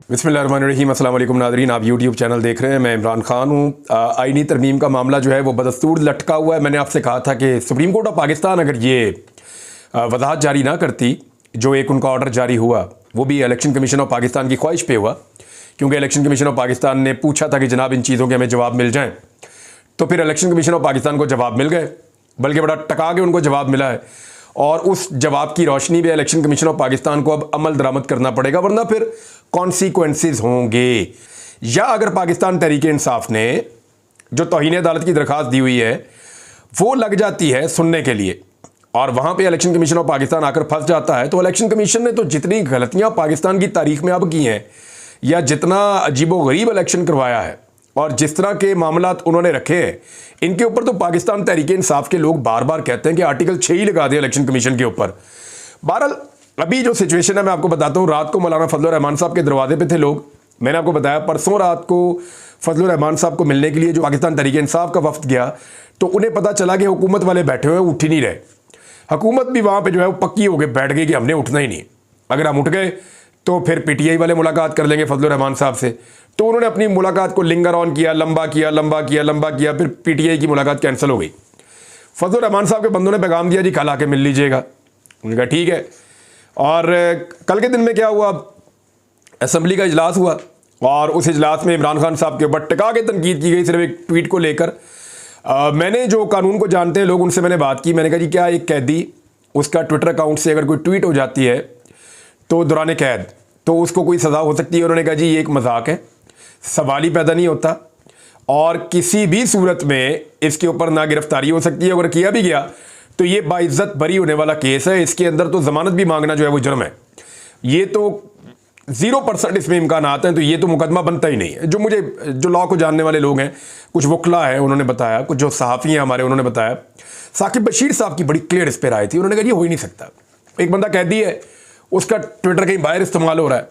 बिस्मिल्लाहिर्रहमानिर्रहीम। अस्सलाम वालेकुम नाज़रीन, आप यूट्यूब चैनल देख रहे हैं। मैं इमरान खान हूँ। आईनी तरमीम का मामला जो है वो बदस्तूर लटका हुआ है। मैंने आपसे कहा था कि सुप्रीम कोर्ट ऑफ पाकिस्तान अगर ये वजाहत जारी ना करती, जो एक उनका ऑर्डर जारी हुआ वो भी इलेक्शन कमीशन ऑफ पाकिस्तान की ख्वाहिश पे हुआ, क्योंकि इलेक्शन कमीशन ऑफ पाकिस्तान ने पूछा था कि जनाब इन चीज़ों के हमें जवाब मिल जाएँ, तो फिर इलेक्शन कमीशन ऑफ पाकिस्तान को जवाब मिल गए, बल्कि बड़ा टका के उनको जवाब मिला है। और उस जवाब की रोशनी में इलेक्शन कमीशन ऑफ पाकिस्तान को अब अमल दरामद करना पड़ेगा, वरना फिर कॉन्सिक्वेंसेस होंगे। या अगर पाकिस्तान तहरीक इंसाफ ने जो तौहीन अदालत की दरख्वास्त दी हुई है वो लग जाती है सुनने के लिए, और वहाँ पे इलेक्शन कमीशन ऑफ पाकिस्तान आकर फंस जाता है, तो इलेक्शन कमीशन ने तो जितनी गलतियाँ पाकिस्तान की तारीख में अब की हैं, या जितना अजीबोगरीब इलेक्शन करवाया है और जिस तरह के मामलात उन्होंने रखे हैं, इनके ऊपर तो पाकिस्तान तहरीक इंसाफ के लोग बार बार कहते हैं कि आर्टिकल 6 ही लगा दें इलेक्शन कमीशन के ऊपर। बहरहाल अभी जो सिचुएशन है मैं आपको बताता हूँ। रात को मौलाना फजल रहमान साहब के दरवाजे पे थे लोग। मैंने आपको बताया परसों रात को फजल रहमान साहब को मिलने के लिए जो पाकिस्तान तहरीक इंसाफ का वफ्द गया, तो उन्हें पता चला कि हुकूमत वाले बैठे हुए उठ ही नहीं रहे। हुकूमत भी वहाँ पर जो है वो पक्की हो गई, बैठ गई कि हमने उठना ही नहीं। अगर हम उठ गए तो फिर PTI वाले मुलाकात कर लेंगे फजल रहमान साहब से। तो उन्होंने अपनी मुलाकात को लिंगर ऑन किया, लंबा किया, फिर PTI की मुलाकात कैंसिल हो गई। फजल रहमान साहब के बंदों ने पैगाम दिया जी कल आके मिल लीजिएगा। उन्होंने कहा ठीक है। और कल के दिन में क्या हुआ, असम्बली का इजलास हुआ और उस इजलास में इमरान खान साहब के ऊपर टिका के तनकीद की गई, सिर्फ एक ट्वीट को लेकर। मैंने जो कानून को जानते हैं लोग, उनसे मैंने बात की। मैंने कहा जी क्या एक कैदी, उसका ट्विटर अकाउंट से अगर कोई ट्वीट हो जाती है तो दौरान कैद, तो उसको कोई सज़ा हो सकती है? उन्होंने कहा जी ये एक मजाक है, सवाल ही पैदा नहीं होता, और किसी भी सूरत में इसके ऊपर ना गिरफ्तारी हो सकती है। अगर किया भी गया तो ये बाइज्जत बरी होने वाला केस है। इसके अंदर तो ज़मानत भी मांगना जो है वो जुर्म है। ये तो 0% इसमें इम्कान आते हैं, तो ये तो मुकदमा बनता ही नहीं है। जो लॉ को जानने वाले लोग हैं, कुछ वकला है उन्होंने बताया, कुछ जो सहाफ़ी हैं हमारे उन्होंने बताया। साकिब बशीर साहब की बड़ी क्लियर इस पर राय थी। उन्होंने कहा ये हो ही नहीं सकता। एक बंदा कैदी है, उसका ट्विटर कहीं बाहर इस्तेमाल हो रहा है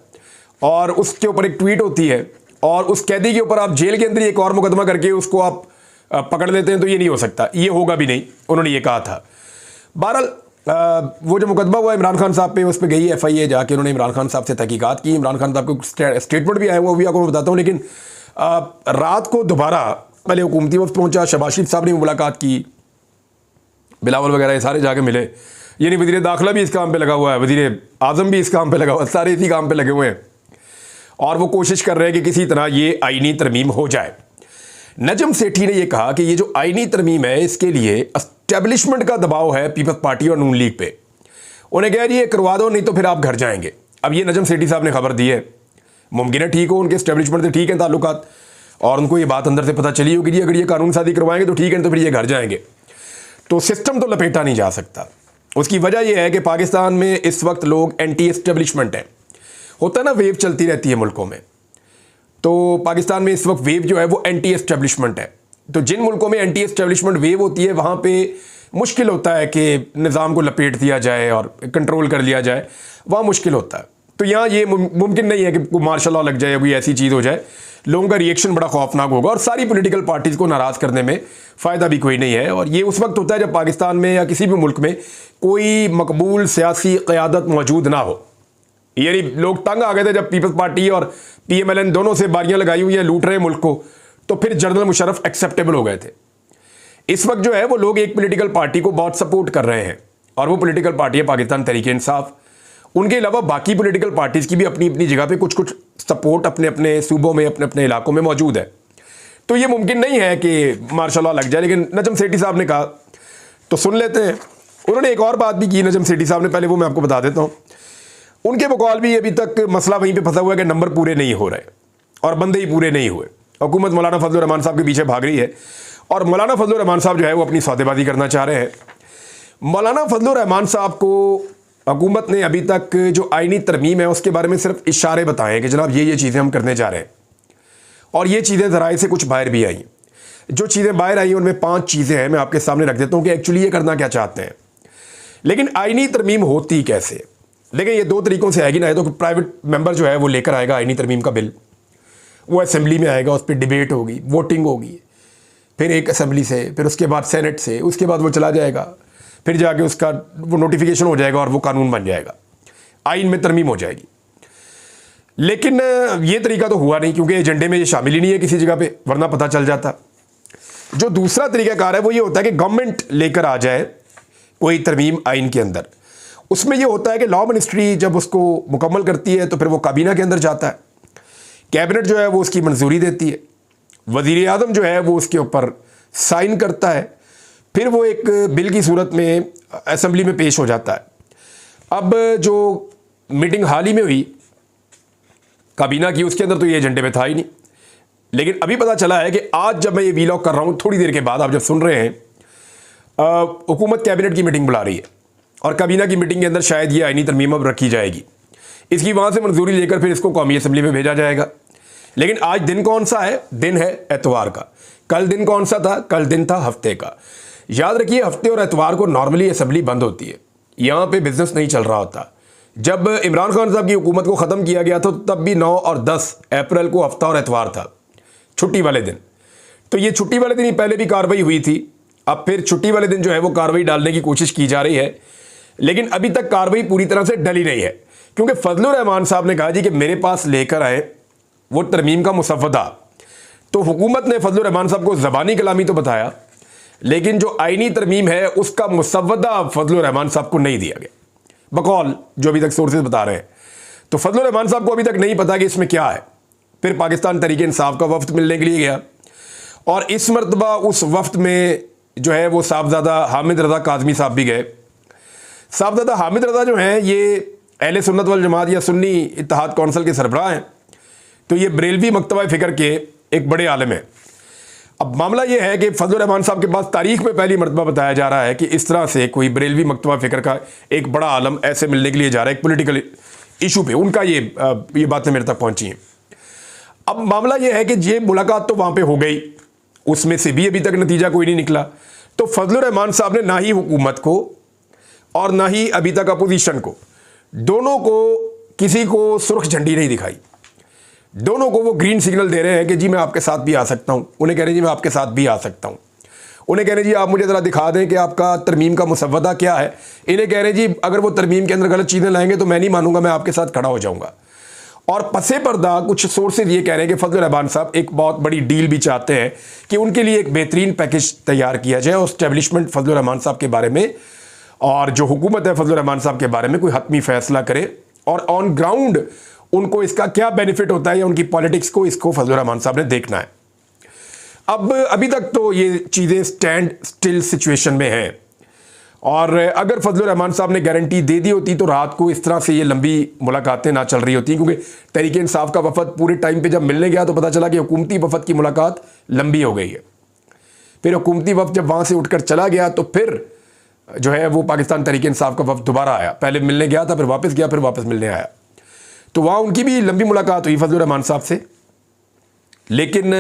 और उसके ऊपर एक ट्वीट होती है, और उस कैदी के ऊपर आप जेल के अंदर एक और मुकदमा करके उसको आप पकड़ लेते हैं, तो ये नहीं हो सकता, ये होगा भी नहीं। उन्होंने ये कहा था। बहरहाल वो जो मुकदमा हुआ इमरान खान साहब पे, उस पर गई FIA जाके उन्होंने इमरान खान साहब से तहकीकात की। इमरान खान साहब को स्टेटमेंट भी आया हुआ, वो भी आपको मैं बताता हूँ। लेकिन रात को दोबारा पहले हुकूमती वफ्द पहुँचा, शहबाज शरीफ साहब ने मुलाकात की, बिलावल वगैरह ये सारे जाके मिले। यानी वज़ीर दाखिला भी इस काम पे लगा हुआ है, वज़ीर आज़म भी इस काम पे लगा हुआ है, सारे इसी काम पे लगे हुए हैं, और वो कोशिश कर रहे हैं कि किसी तरह ये आईनी तरमीम हो जाए। नजम सेठी ने ये कहा कि ये जो आईनी तरमीम है इसके लिए एस्टेब्लिशमेंट का दबाव है पीपल्स पार्टी और नून लीग पे। उन्हें कह रही है करवा दो, नहीं तो फिर आप घर जाएंगे। अब ये नजम सेठी साहब ने खबर दी है। मुमकिन है ठीक हो, उनके एस्टेब्लिशमेंट से ठीक है ताल्लुकात, और उनको ये बात अंदर से पता चली होगी, अगर ये कानून साजी करवाएंगे तो ठीक है, तो फिर ये घर जाएंगे। तो सिस्टम तो लपेटा नहीं जा सकता। उसकी वजह यह है कि पाकिस्तान में इस वक्त लोग एंटी एस्टेब्लिशमेंट हैं। होता है ना, वेव चलती रहती है मुल्कों में, तो पाकिस्तान में इस वक्त वेव जो है वो एंटी एस्टेब्लिशमेंट है। तो जिन मुल्कों में एंटी एस्टेब्लिशमेंट वेव होती है वहाँ पे मुश्किल होता है कि निज़ाम को लपेट दिया जाए और कंट्रोल कर लिया जाए, वहाँ मुश्किल होता है। तो यहाँ ये मुमकिन नहीं है कि मार्शल लॉ लग जाए, कोई ऐसी चीज़ हो जाए। लोगों का रिएक्शन बड़ा खौफनाक होगा, और सारी पॉलिटिकल पार्टीज़ को नाराज़ करने में फ़ायदा भी कोई नहीं है। और ये उस वक्त होता है जब पाकिस्तान में या किसी भी मुल्क में कोई मकबूल सियासी क़यादत मौजूद ना हो। यानी लोग तंग आ गए थे जब पीपल्स पार्टी और PMLN दोनों से बारियां लगाई हुई हैं, लूट रहे हैं मुल्क को, तो फिर जनरल मुशर्रफ एक्सेप्टेबल हो गए थे। इस वक्त जो है वो लोग एक पॉलिटिकल पार्टी को बहुत सपोर्ट कर रहे हैं, और वो पॉलिटिकल पार्टी है पाकिस्तान तहरीक इंसाफ। उनके अलावा बाकी पॉलिटिकल पार्टीज़ की भी अपनी अपनी जगह पे कुछ कुछ सपोर्ट अपने अपने सूबों में, अपने अपने इलाकों में मौजूद है। तो ये मुमकिन नहीं है कि मार्शल लॉ लग जाए। लेकिन नजम सेठी साहब ने कहा तो सुन लेते हैं। उन्होंने एक और बात भी की नजम सेठी साहब ने, पहले वो मैं आपको बता देता हूँ। उनके बकौल भी अभी तक मसला वहीं पे फंसा हुआ है कि नंबर पूरे नहीं हो रहे और बंदे ही पूरे नहीं हुए। हुकूमत मौलाना फजल रहमान साहब के पीछे भाग रही है, और मौलाना फजल रहमान साहब जो है वो अपनी सौदेबाजी करना चाह रहे हैं। मौलाना फजल रहमान साहब को हुकूमत ने अभी तक जो आईनी तरमीम है उसके बारे में सिर्फ इशारे बताए कि जनाब ये चीज़ें हम करने जा रहे हैं, और ये चीज़ें ज़राए से कुछ बाहर भी आई। जो चीज़ें बाहर आई उनमें 5 चीज़ें हैं, मैं आपके सामने रख देता हूँ कि एक्चुअली ये करना क्या चाहते हैं। लेकिन आईनी तरमीम होती कैसे? देखिए ये 2 तरीक़ों से आएगी ना। तो प्राइवेट मेंबर जो है वो लेकर आएगा आईनी तरमीम का बिल, वो असेंबली में आएगा, उस पर डिबेट होगी, वोटिंग होगी, फिर एक असेंबली से, फिर उसके बाद सेनेट से, उसके बाद वो चला जाएगा, फिर जाके उसका वो नोटिफिकेशन हो जाएगा और वो कानून बन जाएगा, आइन में तरमीम हो जाएगी। लेकिन ये तरीका तो हुआ नहीं, क्योंकि एजेंडे में ये शामिल ही नहीं है किसी जगह पे, वरना पता चल जाता। जो दूसरा तरीकाकार है वो ये होता है कि गवर्नमेंट लेकर आ जाए कोई तरमीम आइन के अंदर। उसमें ये होता है कि लॉ मिनिस्ट्री जब उसको मुकम्मल करती है तो फिर वो काबीना के अंदर जाता है, कैबिनेट जो है वो उसकी मंजूरी देती है, वज़ीर आज़म जो है वो उसके ऊपर साइन करता है, फिर वो एक बिल की सूरत में असेंबली में पेश हो जाता है। अब जो मीटिंग हाल ही में हुई काबीना की, उसके अंदर तो ये एजेंडे में था ही नहीं, लेकिन अभी पता चला है कि आज जब मैं ये वीलॉग कर रहा हूँ, थोड़ी देर के बाद आप जब सुन रहे हैं, हुकूमत कैबिनेट की मीटिंग बुला रही है और काबीना की मीटिंग के अंदर शायद ये आईनी तरमीम अब रखी जाएगी। इसकी वहाँ से मंजूरी लेकर फिर इसको कौमी असम्बली में भेजा जाएगा। लेकिन आज दिन कौन सा है? दिन है एतवार का। कल दिन कौन सा था? कल दिन था हफ्ते का। याद रखिए, हफ्ते और एतवार को नॉर्मली असम्बली बंद होती है, यहाँ पे बिजनेस नहीं चल रहा होता। जब इमरान खान साहब की हुकूमत को ख़त्म किया गया था तब भी 9 और 10 अप्रैल को हफ्ता और एतवार था, छुट्टी वाले दिन। तो ये छुट्टी वाले दिन ही पहले भी कार्रवाई हुई थी, अब फिर छुट्टी वाले दिन जो है वो कार्रवाई डालने की कोशिश की जा रही है, लेकिन अभी तक कार्रवाई पूरी तरह से डली नहीं है, क्योंकि फजलुर रहमान साहब ने कहा जी कि मेरे पास लेकर आए वो तरमीम का मुसव्वदा। तो हुकूमत ने फजलुर रहमान साहब को ज़बानी कलामी तो बताया, लेकिन जो आईनी तरमीम है उसका मुसव्वदा फजलुर रहमान साहब को नहीं दिया गया, बकौल जो अभी तक सोर्सेज बता रहे हैं। तो फजलुर रहमान साहब को अभी तक नहीं पता कि इसमें क्या है। फिर पाकिस्तान तहरीक इंसाफ का वफ्द मिलने के लिए गया और इस मरतबा उस वफ्द में जो है वो साहबजादा हामिद रज़ा काज़मी साहब भी गए। साहबजादा हामिद रज़ा जो हैं ये अहले सुन्नत वल जमात या सुन्नी इत्तेहाद कौंसिल के सरबराह हैं, तो ये बरेलवी मकतबा फ़िक्र के एक बड़े आलिम हैं। अब मामला ये है कि फजलुर रहमान साहब के पास तारीख में पहली मरतबा बताया जा रहा है कि इस तरह से कोई बरेलवी मकतबा फ़िक्र का एक बड़ा आलम ऐसे मिलने के लिए जा रहा है एक पॉलिटिकल इशू पे, उनका ये बातें मेरे तक पहुंची हैं। अब मामला ये है कि ये मुलाकात तो वहाँ पे हो गई, उसमें से भी अभी तक नतीजा कोई नहीं निकला। तो फजलुर रहमान साहब ने ना ही हुकूमत को और ना ही अभी तक अपोजिशन को, दोनों को किसी को सुर्ख झंडी नहीं दिखाई। दोनों को वो ग्रीन सिग्नल दे रहे हैं कि जी मैं आपके साथ भी आ सकता हूँ, उन्हें कह रहे हैं जी मैं आपके साथ भी आ सकता हूँ, उन्हें कह रहे हैं जी आप मुझे ज़रा दिखा दें कि आपका तरमीम का मुसव्वदा क्या है। इन्हें कह रहे हैं जी अगर वो तरमीम के अंदर गलत चीज़ें लाएंगे तो मैं नहीं मानूंगा, मैं आपके साथ खड़ा हो जाऊँगा। और पसे पर्दा कुछ सोर्सेज ये कह रहे हैं कि फजलुर रहमान साहब एक बहुत बड़ी डील भी चाहते हैं कि उनके लिए एक बेहतरीन पैकेज तैयार किया जाए और एस्टेब्लिशमेंट फजलुर रहमान साहब के बारे में और जो हुकूमत है फजलुर रहमान साहब के बारे में कोई हतमी फैसला करे और ऑन ग्राउंड उनको इसका क्या बेनिफिट होता है या उनकी पॉलिटिक्स को, इसको फजलुर रहमान साहब ने देखना है। अब अभी तक तो ये चीज़ें स्टैंड स्टिल सिचुएशन में हैं और अगर फजलुर रहमान साहब ने गारंटी दे दी होती तो रात को इस तरह से ये लंबी मुलाकातें ना चल रही होती, क्योंकि तहरीक इंसाफ का वफद पूरे टाइम पे जब मिलने गया तो पता चला कि हुकूमती वफद की मुलाकात लंबी हो गई है। फिर हुकूमती वफद जब वहाँ से उठकर चला गया तो फिर जो है वो पाकिस्तान तहरीक इंसाफ का वफद दोबारा आया, पहले मिलने गया था फिर वापस गया फिर वापस मिलने आया, तो वहाँ उनकी भी लंबी मुलाकात हुई फजलुर रहमान साहब से। लेकिन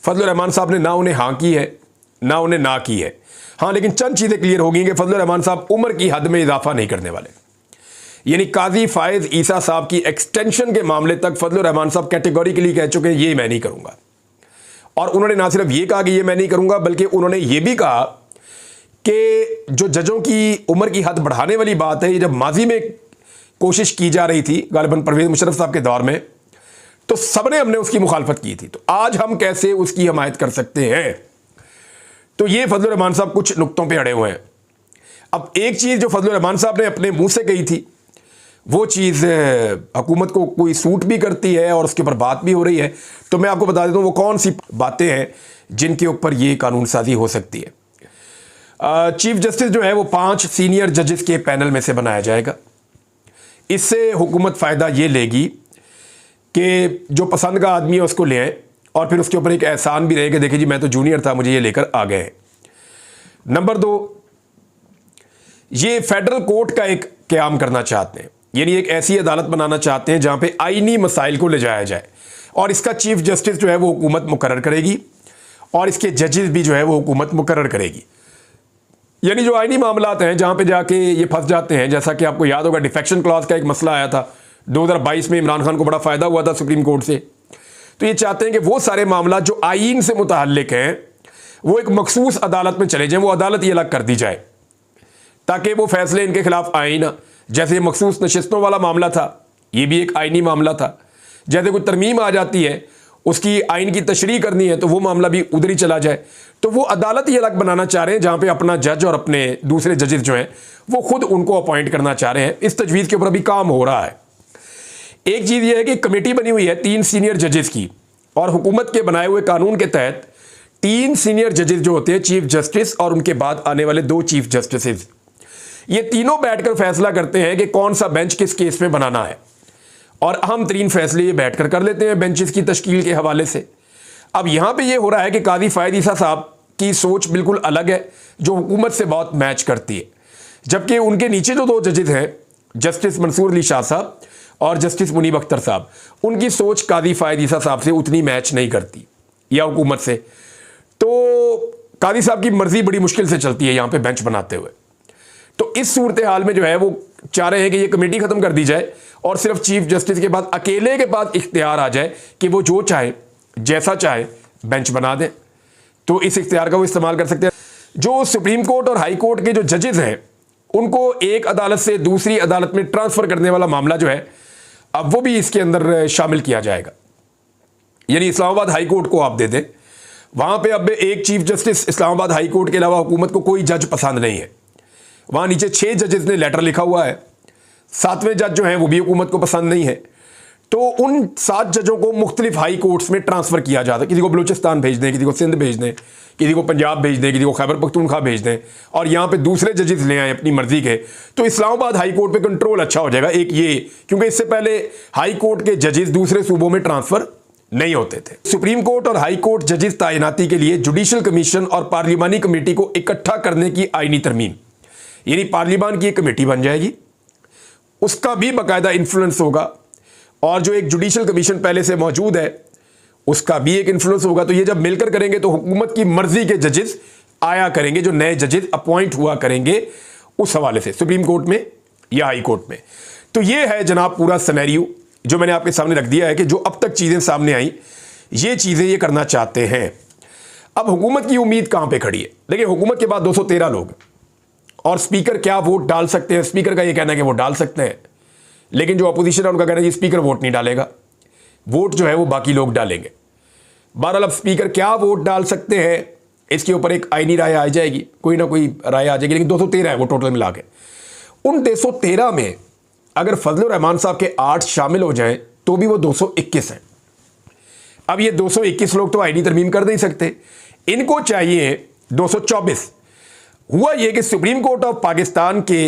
फजलुर रहमान साहब ने ना उन्हें हाँ की है ना उन्हें ना की है। हाँ, लेकिन चंद चीज़ें क्लियर हो गई कि फजलुर रहमान साहब उम्र की हद में इजाफा नहीं करने वाले, यानी काजी फायज ईसा साहब की एक्सटेंशन के मामले तक फजलुर रहमान साहब कैटेगोरिकली कह चुके हैं ये मैं नहीं करूँगा। और उन्होंने ना सिर्फ ये कहा कि ये मैं नहीं करूँगा, बल्कि उन्होंने ये भी कहा कि जो जजों की उम्र की हद बढ़ाने वाली बात है, ये जब माजी में कोशिश की जा रही थी गालिबन परवेज़ मुशर्रफ साहब के दौर में, तो सबने हमने उसकी मुखालफत की थी, तो आज हम कैसे उसकी हमायत कर सकते हैं। तो ये फजलुर रहमान साहब कुछ नुक्तों पे अड़े हुए हैं। अब एक चीज़ जो फजलुर रहमान साहब ने अपने मुंह से कही थी वो चीज़ हुकूमत को कोई सूट भी करती है और उसके ऊपर बात भी हो रही है, तो मैं आपको बता देता हूँ वो कौन सी बातें हैं जिनके ऊपर ये कानून साजी हो सकती है। चीफ जस्टिस जो है वो 5 सीनियर जजेस के पैनल में से बनाया जाएगा। इससे हुकूमत फ़ायदा ये लेगी कि जो पसंद का आदमी है उसको ले आए और फिर उसके ऊपर एक एहसान भी रहेगा, देखिए जी मैं तो जूनियर था मुझे ये लेकर आ गए। नंबर 2, ये फेडरल कोर्ट का एक क़याम करना चाहते हैं, यानी एक ऐसी अदालत बनाना चाहते हैं जहाँ पे आईनी मसाइल को ले जाया जाए और इसका चीफ जस्टिस जो है वो हुकूमत मुकर्रर करेगी और इसके जजेस भी जो है वो हुकूमत मुकर्रर करेगी। यानी जो आईनी मामलात हैं जहाँ पे जाके ये फंस जाते हैं, जैसा कि आपको याद होगा डिफेक्शन क्लॉज का एक मसला आया था 2022 में, इमरान खान को बड़ा फ़ायदा हुआ था सुप्रीम कोर्ट से। तो ये चाहते हैं कि वो सारे मामला जो आईन से मुताल्लिक हैं वो एक मखसूस अदालत में चले जाएं, वो अदालत ये अलग कर दी जाए ताकि वो फैसले इनके खिलाफ आए ना। जैसे मखसूस नशिस्तों वाला मामला था, ये भी एक आईनी मामला था, जैसे कोई तरमीम आ जाती है, उसकी आइन की तशरीह करनी है, तो वो मामला भी उधर ही चला जाए। तो वो अदालत ही अलग बनाना चाह रहे हैं जहां पे अपना जज और अपने दूसरे जजेस जो हैं वो खुद उनको अपॉइंट करना चाह रहे हैं। इस तजवीज़ के ऊपर अभी काम हो रहा है। एक चीज़ ये है कि कमेटी बनी हुई है 3 सीनियर जजेस की, और हुकूमत के बनाए हुए कानून के तहत 3 सीनियर जजेस जो होते हैं, चीफ जस्टिस और उनके बाद आने वाले 2 चीफ जस्टिस, ये तीनों बैठकर फैसला करते हैं कि कौन सा बेंच किस केस में बनाना है, और अहम तरीन फैसले ये बैठकर कर लेते हैं बेंचेस की तश्कील के हवाले से। अब यहाँ पे ये हो रहा है कि कादी फ़ायद ईसा साहब की सोच बिल्कुल अलग है, जो हुकूमत से बहुत मैच करती है, जबकि उनके नीचे जो 2 जजेस हैं, जस्टिस मंसूर अली शाह साहब और जस्टिस मुनीब अख्तर साहब, उनकी सोच कादी फ़ायद ईसा साहब से उतनी मैच नहीं करती या हुकूमत से। तो कादी साहब की मर्जी बड़ी मुश्किल से चलती है यहाँ पे बेंच बनाते हुए। तो इस सूरत हाल में जो है वो चाह रहे हैं कि ये कमेटी ख़त्म कर दी जाए और सिर्फ चीफ जस्टिस के बाद अकेले के पास इख्तियार आ जाए कि वो जो चाहे जैसा चाहे बेंच बना दें। तो इस इख्तियार का वो इस्तेमाल कर सकते हैं। जो सुप्रीम कोर्ट और हाई कोर्ट के जो जजेस हैं, उनको एक अदालत से दूसरी अदालत में ट्रांसफ़र करने वाला मामला जो है, अब वो भी इसके अंदर शामिल किया जाएगा। यानी इस्लामाबाद हाई कोर्ट को आप दे दें, वहाँ पे अब एक chief justice Islamabad high court के अलावा हुकूमत को कोई जज पसंद नहीं है। वहाँ नीचे 6 जजेस ने लेटर लिखा हुआ है, 7वें जज जो हैं वो भी हुकूमत को पसंद नहीं है। तो उन 7 जजों को मुख्तलिफ हाई कोर्ट्स में ट्रांसफ़र किया जाता है। किसी को बलूचिस्तान भेज दें, किसी को सिंध भेज दें, किसी को पंजाब भेज दें, किसी को खैबर पख्तूनख्वा भेज दें, और यहाँ पे दूसरे जजेस ले आए अपनी मर्जी के। तो इस्लामाबाद हाई कोर्ट पे कंट्रोल अच्छा हो जाएगा। एक ये, क्योंकि इससे पहले हाई कोर्ट के जजेस दूसरे सूबों में ट्रांसफ़र नहीं होते थे। सुप्रीम कोर्ट और हाई कोर्ट जजेस तैनाती के लिए जुडिशल कमीशन और पार्लिमानी कमेटी को इकट्ठा करने की आईनी तरमीम, यानी पार्लिमान की एक कमेटी बन जाएगी, उसका भी बाकायदा इन्फ्लुएंस होगा, और जो एक जुडिशल कमीशन पहले से मौजूद है उसका भी एक इन्फ्लुएंस होगा। तो ये जब मिलकर करेंगे तो हुकूमत की मर्जी के जजेस आया करेंगे, जो नए जजेस अपॉइंट हुआ करेंगे उस हवाले से सुप्रीम कोर्ट में या हाई कोर्ट में। तो ये है जनाब पूरा सिनेरियो जो मैंने आपके सामने रख दिया है कि जो अब तक चीज़ें सामने आई, ये चीज़ें ये करना चाहते हैं। अब हुकूमत की उम्मीद कहाँ पे खड़ी है? देखिए, हुकूमत के बाद 213 लोग, और स्पीकर क्या वोट डाल सकते हैं? स्पीकर का ये कहना है कि वो डाल सकते हैं, लेकिन जो अपोजिशन है उनका कहना है कि स्पीकर वोट नहीं डालेगा, वोट जो है वो बाकी लोग डालेंगे। बहरहाल अब स्पीकर क्या वोट डाल सकते हैं, इसके ऊपर एक आईनी राय आ जाएगी, कोई ना कोई राय आ जाएगी, लेकिन 213 है वो टोटल मिला के। उन 213 में अगर फजलुर रहमान साहब के 8 शामिल हो जाएं तो भी वो 221 हैं। अब ये 221 लोग तो आईनी तरमीम कर नहीं सकते, इनको चाहिए 224। हुआ ये कि सुप्रीम कोर्ट ऑफ पाकिस्तान के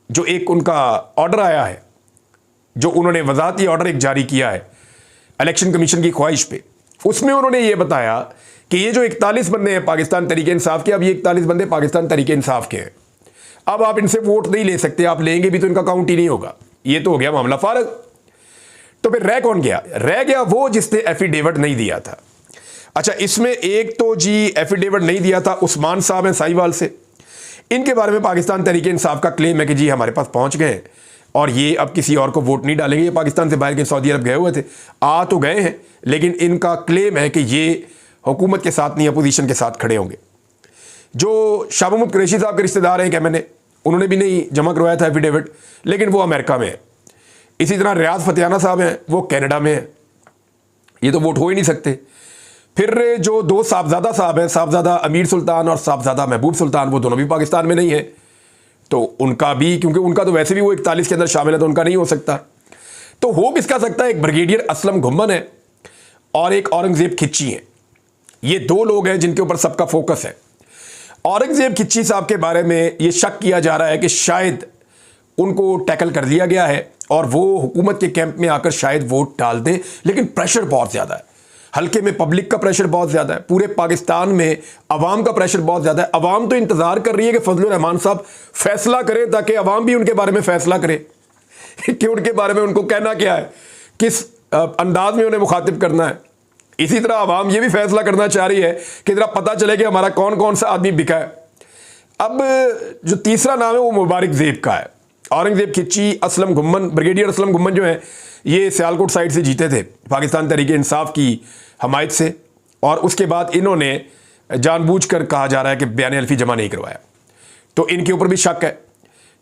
जो एक उनका ऑर्डर आया है, जो उन्होंने वजाहती ऑर्डर एक जारी किया है इलेक्शन कमीशन की ख्वाहिश पे, उसमें उन्होंने ये बताया कि ये जो 41 बंदे हैं पाकिस्तान तरीके इंसाफ के, अब ये 41 बंदे पाकिस्तान तरीके इंसाफ के हैं। अब आप इनसे वोट नहीं ले सकते, आप लेंगे भी तो इनका काउंट ही नहीं होगा। ये तो हो गया मामला फारग। तो फिर रह कौन गया? रह गया वो जिसने एफिडेविट नहीं दिया था। अच्छा, इसमें एक तो जी एफिडेविट नहीं दिया था उस्मान साहब हैं साहिवाल से। इनके बारे में पाकिस्तान तरीके इंसाफ का क्लेम है कि जी हमारे पास पहुंच गए और ये अब किसी और को वोट नहीं डालेंगे। ये पाकिस्तान से बाहर के सऊदी अरब गए हुए थे, आ तो गए हैं, लेकिन इनका क्लेम है कि ये हुकूमत के साथ नहीं, अपोजिशन के साथ खड़े होंगे। जो शाह महमूद कुरैशी साहब के रिश्तेदार हैं कैमरे, उन्होंने भी नहीं जमा करवाया था एफिडेविट, लेकिन वो अमेरिका में है। इसी तरह रियाज फतेहाना साहब हैं, वो कनाडा में है, ये तो वोट हो ही नहीं सकते। फिर जो 2 साहबजादा साहब हैं, साहबजादा अमीर सुल्तान और साहबजादा महबूब सुल्तान, वो दोनों भी पाकिस्तान में नहीं है, तो उनका भी, क्योंकि उनका तो वैसे भी वो 41 के अंदर शामिल है, तो उनका नहीं हो सकता। तो हो किसका सकता है? एक ब्रिगेडियर असलम घुम्मन है और एक औरंगजेब खिच्ची है। ये 2 लोग हैं जिनके ऊपर सबका फोकस है। औरंगजेब खिच्ची साहब के बारे में ये शक किया जा रहा है कि शायद उनको टैकल कर दिया गया है और वो हुकूमत के कैंप में आकर शायद वोट डाल दें, लेकिन प्रेशर बहुत ज़्यादा है। हल्के में पब्लिक का प्रेशर बहुत ज़्यादा है, पूरे पाकिस्तान में अवाम का प्रेशर बहुत ज़्यादा है। अवाम तो इंतज़ार कर रही है कि फजलुर रहमान साहब फैसला करें, ताकि अवाम भी उनके बारे में फैसला करे कि उनके बारे में उनको कहना क्या है, किस अंदाज में उन्हें मुखातिब करना है। इसी तरह अवाम ये भी फैसला करना चाह रही है कि जरा पता चले कि हमारा कौन कौन सा आदमी बिका है। अब जो तीसरा नाम है वो मुबारक ज़ेब का है। औरंगजेब खिच्ची, असलम घुम्मन, ब्रिगेडियर असलम घुम्मन जो है, ये सियालकोट साइड से जीते थे पाकिस्तान तरीके इंसाफ की हमायत से, और उसके बाद इन्होंने जानबूझकर कहा जा रहा है कि बयान हल्फी जमा नहीं करवाया, तो इनके ऊपर भी शक है।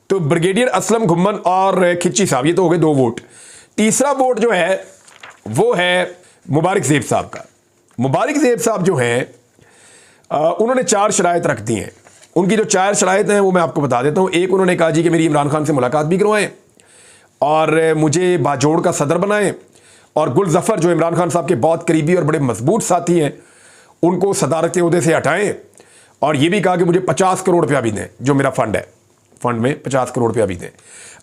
तो ब्रिगेडियर असलम घुम्मन और खिच्ची साहब, ये तो हो गए 2 वोट। तीसरा वोट जो है वो है मुबारक ज़ेब साहब का। मुबारक ज़ेब साहब जो हैं उन्होंने 4 शराइत रख दी हैं। उनकी जो 4 शराइत हैं वो मैं आपको बता देता हूँ। एक, उन्होंने कहा जी कि मेरी इमरान खान से मुलाकात भी करवाएं और मुझे बाजोड़ का सदर बनाएं, और गुल जफ़र जो इमरान खान साहब के बहुत करीबी और बड़े मजबूत साथी हैं उनको सदारत के ओहदे से हटाएं, और ये भी कहा कि मुझे 50 करोड़ रुपया भी दें, जो मेरा फंड है, फंड में 50 करोड़ रुपया भी दें।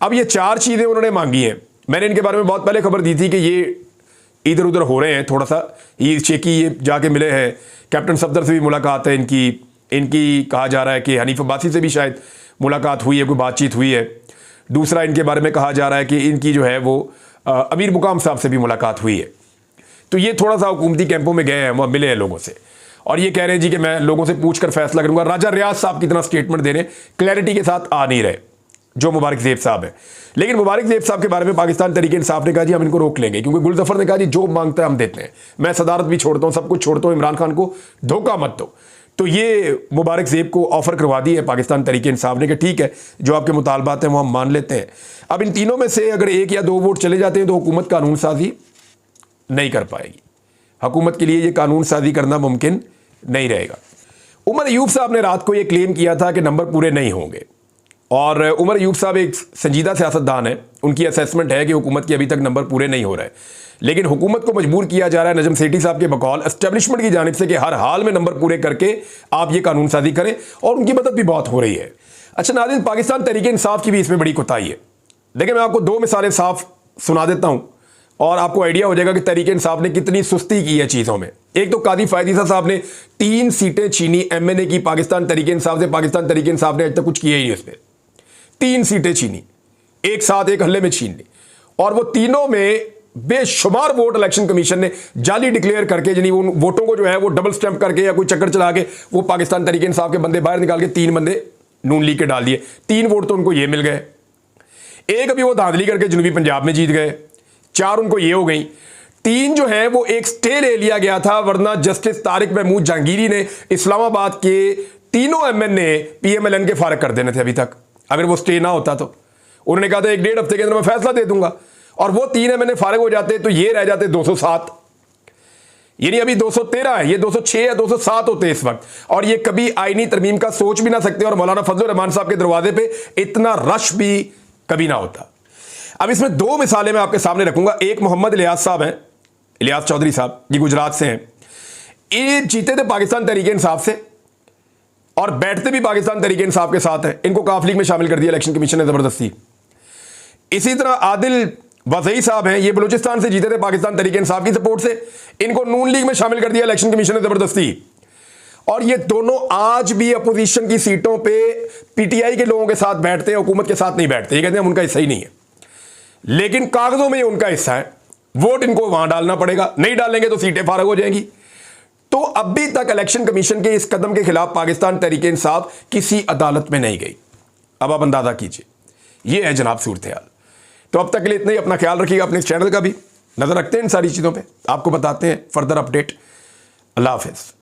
अब ये 4 चीज़ें उन्होंने मांगी हैं। मैंने इनके बारे में बहुत पहले खबर दी थी कि ये इधर उधर हो रहे हैं थोड़ा सा, ये शेखी ये जाके मिले हैं, कैप्टन सफदर से भी मुलाकात है इनकी कहा जा रहा है कि हनीफ अब्बासी से भी शायद मुलाकात हुई है, कोई बातचीत हुई है। दूसरा, इनके बारे में कहा जा रहा है कि इनकी जो है वो अमीर मुकाम साहब से भी मुलाकात हुई है। तो ये थोड़ा सा हुकूमती कैंपों में गए हैं, वहाँ मिले हैं लोगों से, और ये कह रहे हैं जी कि मैं लोगों से पूछ कर फैसला करूंगा। राजा रियाज साहब की तरह स्टेटमेंट दे रहे हैं, क्लैरिटी के साथ आ नहीं रहे जो मुबारक ज़ेब साहब है। लेकिन मुबारक ज़ेब साहब के बारे में पाकिस्तान तहरीक इंसाफ ने कहा जी हम इनको रोक लेंगे, क्योंकि गुल जफ़र ने कहा जी जो मांगता है हम देते हैं, मैं सदारत भी छोड़ता हूं, सब कुछ छोड़ता हूं, इमरान खान को धोखा मत दो। तो ये मुबारक ज़ेब को ऑफर करवा दी है पाकिस्तान तहरीक इंसाफ ने कि ठीक है जो आपके मुतालबात हैं वो हम मान लेते हैं। अब इन तीनों में से अगर 1 या 2 वोट चले जाते हैं तो हुकूमत कानून साजी नहीं कर पाएगी, हुकूमत के लिए ये कानून साजी करना मुमकिन नहीं रहेगा। उमर अयूब साहब ने रात को ये क्लेम किया था कि नंबर पूरे नहीं होंगे, और उमर अयूब साहब एक संजीदा सियासतदान है, उनकी असेसमेंट है कि हुकूमत के अभी तक नंबर पूरे नहीं हो रहे, लेकिन हुकूमत को मजबूर किया जा रहा है नजम सेठी साहब के बकौल एस्टेब्लिशमेंट की जानिब से कि हर हाल में नंबर पूरे करके आप ये कानून साजी करें, और उनकी मदद भी बहुत हो रही है। अच्छा नाज़रीन, पाकिस्तान तहरीक इंसाफ की भी इसमें बड़ी कोताही है। देखिए मैं आपको 2 मिसालें साफ सुना देता हूँ और आपको आइडिया हो जाएगा कि तहरीक इंसाफ ने कितनी सुस्ती की है चीज़ों में। एक तो कादी फायदीसा साहब ने 3 सीटें छीनी MNA की पाकिस्तान तहरीक इंसाफ से, पाकिस्तान तहरीक इंसाफ ने आज तक कुछ किया ही नहीं उस पर। 3 सीटें छीनी, एक साथ एक हल्ले में छीन ली, और वो तीनों में बेशुमार वोट इलेक्शन कमीशन ने जाली डिक्लेयर करके, यानी उन वोटों को जो है वो डबल स्टैंप करके या कोई चक्कर चला के वो पाकिस्तान तहरीक इंसाफ के बंदे बाहर निकाल के 3 बंदे नून लीग के डाल दिए। 3 वोट तो उनको ये मिल गए, एक अभी वो धांधली करके जनूबी पंजाब में जीत गए, 4 उनको ये हो गई। 3 जो है वो एक स्टे ले लिया गया था, वरना जस्टिस तारिक महमूद जहांगीरी ने इस्लामाबाद के तीनों MNA PMLN के फारग कर देने थे। अभी तक अगर वो स्टे ना होता तो उन्होंने कहा था 1-1.5 हफ्ते के अंदर मैं फैसला दे दूंगा, और वो 3 MNA फारग हो जाते तो ये रह जाते 207, यानी अभी 213 है, ये 206 या 207 होते इस वक्त, और ये कभी आईनी तरमीम का सोच भी ना सकते, और मौलाना फजलुर रहमान साहब के दरवाजे पे इतना रश भी कभी ना होता। अब इसमें 2 मिसालें मैं आपके सामने रखूंगा। एक मोहम्मद इलियास साहब हैं, इलियास चौधरी साहब, ये गुजरात से हैं। ये जीते थे पाकिस्तान तहरीक इंसाफ से और बैठते भी पाकिस्तान तहरीक इंसाफ के साथ हैं। इनको काफ लीग में शामिल कर दिया इलेक्शन कमीशन ने जबरदस्ती। इसी तरह आदिल वज़ई साहब हैं, ये बलूचिस्तान से जीते थे पाकिस्तान तहरीक इंसाफ की सपोर्ट से, इनको नून लीग में शामिल कर दिया इलेक्शन कमीशन ने जबरदस्ती। और ये दोनों आज भी अपोजिशन की सीटों पे PTI के लोगों के साथ बैठते हैं, हुकूमत के साथ नहीं बैठते। ये कहते हैं उनका हिस्सा ही नहीं है, लेकिन कागजों में ये उनका हिस्सा है। वोट इनको वहां डालना पड़ेगा, नहीं डालेंगे तो सीटें फारग हो जाएंगी। तो अभी तक इलेक्शन कमीशन के इस कदम के खिलाफ पाकिस्तान तहरीक इंसाफ किसी अदालत में नहीं गई। अब आप अंदाजा कीजिए, ये है जनाब सूरत हाल। तो अब तक के लिए इतना ही। अपना ख्याल रखिएगा, अपने इस चैनल का भी नजर रखते हैं इन सारी चीजों पे, आपको बताते हैं फर्दर अपडेट। अल्लाह हाफिज।